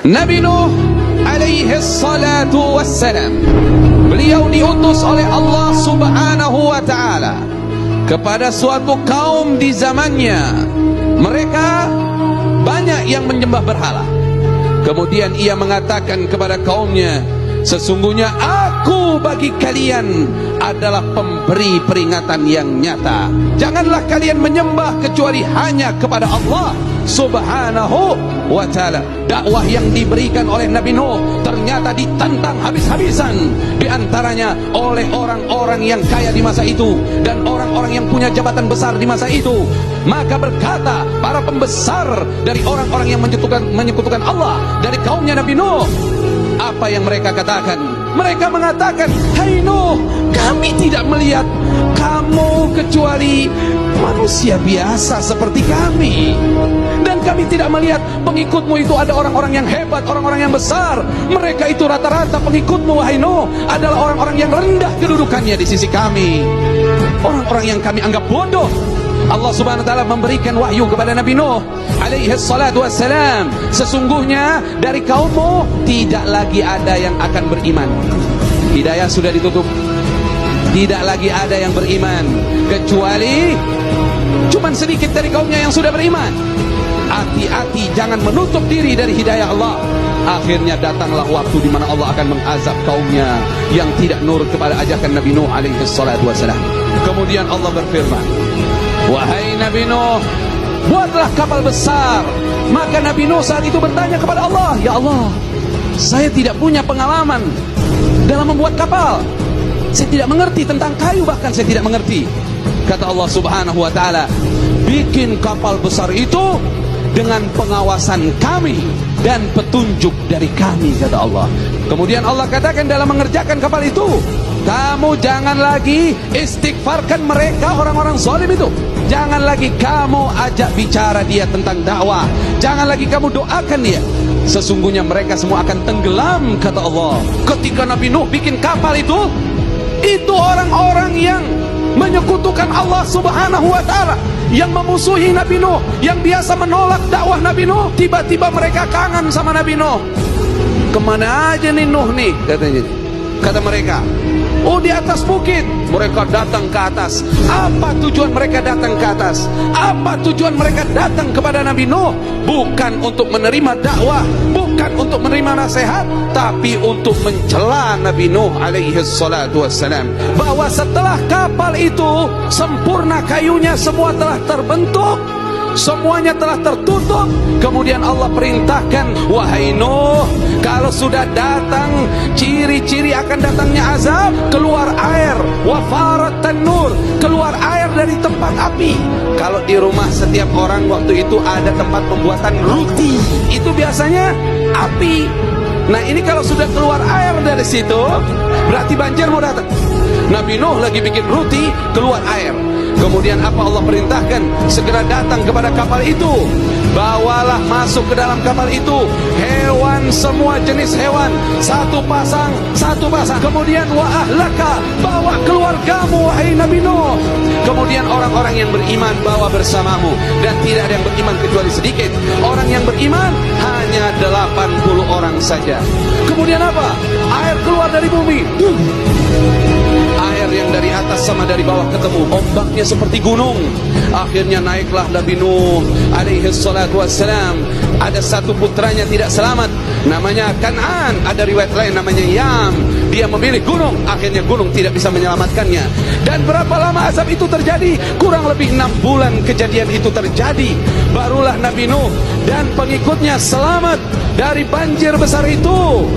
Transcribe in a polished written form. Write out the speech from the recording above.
Nabi Nuh alaihi salatu wassalam, beliau diutus oleh Allah subhanahu wa ta'ala kepada suatu kaum di zamannya. Mereka banyak yang menyembah berhala. Kemudian ia mengatakan kepada kaumnya, sesungguhnya aku bagi kalian adalah pemberi peringatan yang nyata. Janganlah kalian menyembah kecuali hanya kepada Allah subhanahu wa ta'ala. Dakwah yang diberikan oleh Nabi Nuh ternyata ditentang habis-habisan, di antaranya oleh orang-orang yang kaya di masa itu dan orang-orang yang punya jabatan besar di masa itu. Maka berkata para pembesar dari orang-orang yang menyekutukan Allah dari kaumnya Nabi Nuh, apa yang mereka katakan? Mereka mengatakan, hai Nuh, kami tidak melihat kamu kecuali manusia biasa seperti kami, dan kami tidak melihat pengikutmu itu ada orang-orang yang hebat, orang-orang yang besar. Mereka itu rata-rata pengikutmu, wahai Nuh, adalah orang-orang yang rendah kedudukannya di sisi kami, orang-orang yang kami anggap bodoh. Allah subhanahu wa ta'ala memberikan wahyu kepada Nabi Nuh alaihi salatu wassalam, sesungguhnya dari kaummu tidak lagi ada yang akan beriman. Hidayah sudah ditutup, tidak lagi ada yang beriman kecuali cuman sedikit dari kaumnya yang sudah beriman. Hati-hati, jangan menutup diri dari hidayah Allah. Akhirnya datanglah waktu di mana Allah akan mengazab kaumnya yang tidak nurut kepada ajakan Nabi Nuh alaihi salatu wassalam. Kemudian Allah berfirman, wahai Nabi Nuh, buatlah kapal besar. Maka Nabi Nuh saat itu bertanya kepada Allah, ya Allah, saya tidak punya pengalaman dalam membuat kapal. Saya tidak mengerti tentang kayu, bahkan saya tidak mengerti. Kata Allah subhanahu wa ta'ala, bikin kapal besar itu dengan pengawasan kami dan petunjuk dari kami, kata Allah. Kemudian Allah katakan dalam mengerjakan kapal itu, kamu jangan lagi istighfarkan mereka, orang-orang zalim itu. Jangan lagi kamu ajak bicara dia tentang dakwah. Jangan lagi kamu doakan dia. Sesungguhnya mereka semua akan tenggelam, kata Allah. Ketika Nabi Nuh bikin kapal itu orang-orang yang menyekutukan Allah subhanahu wa ta'ala, yang memusuhi Nabi Nuh, yang biasa menolak dakwah Nabi Nuh, tiba-tiba mereka kangen sama Nabi Nuh. Kemana aja nih Nuh nih, katanya. Kata mereka, oh di atas bukit. Mereka datang ke atas. Apa tujuan mereka datang ke atas? Apa tujuan mereka datang kepada Nabi Nuh? Bukan untuk menerima dakwah, bukan untuk menerima nasihat, tapi untuk mencela Nabi Nuh alaihi salatu wassalam, bahwa setelah kapal itu sempurna, kayunya semua telah terbentuk, semuanya telah tertutup. Kemudian Allah perintahkan, wahai Nuh, kalau sudah datang ciri-ciri akan datangnya azab, keluar air, wafarat tanur, keluar air dari tempat api. Kalau di rumah setiap orang waktu itu ada tempat pembuatan roti, itu biasanya api. Nah ini kalau sudah keluar air dari situ, berarti banjir mau datang. Nabi Nuh lagi bikin roti, keluar air. Kemudian apa Allah perintahkan? Segera datang kepada kapal itu, bawalah masuk ke dalam kapal itu hewan, semua jenis hewan, satu pasang. Kemudian wa ahlaka, bawa keluargamu wahai Nabi Nuh. Kemudian orang-orang yang beriman bawa bersamamu, dan tidak ada yang beriman kecuali sedikit. Orang yang beriman hanya 80 orang saja. Kemudian apa? Air keluar dari bumi. Air yang dari atas sama dari bawah ketemu, ombaknya seperti gunung. Akhirnya naiklah Nabi Nuh alaihi salatu wassalam. Ada satu putranya tidak selamat, namanya Kan'an. Ada riwayat lain namanya Yam. Dia memilih gunung, akhirnya gunung tidak bisa menyelamatkannya. Dan berapa lama azab itu terjadi? Kurang lebih 6 bulan kejadian itu terjadi. Barulah Nabi Nuh dan pengikutnya selamat dari banjir besar itu.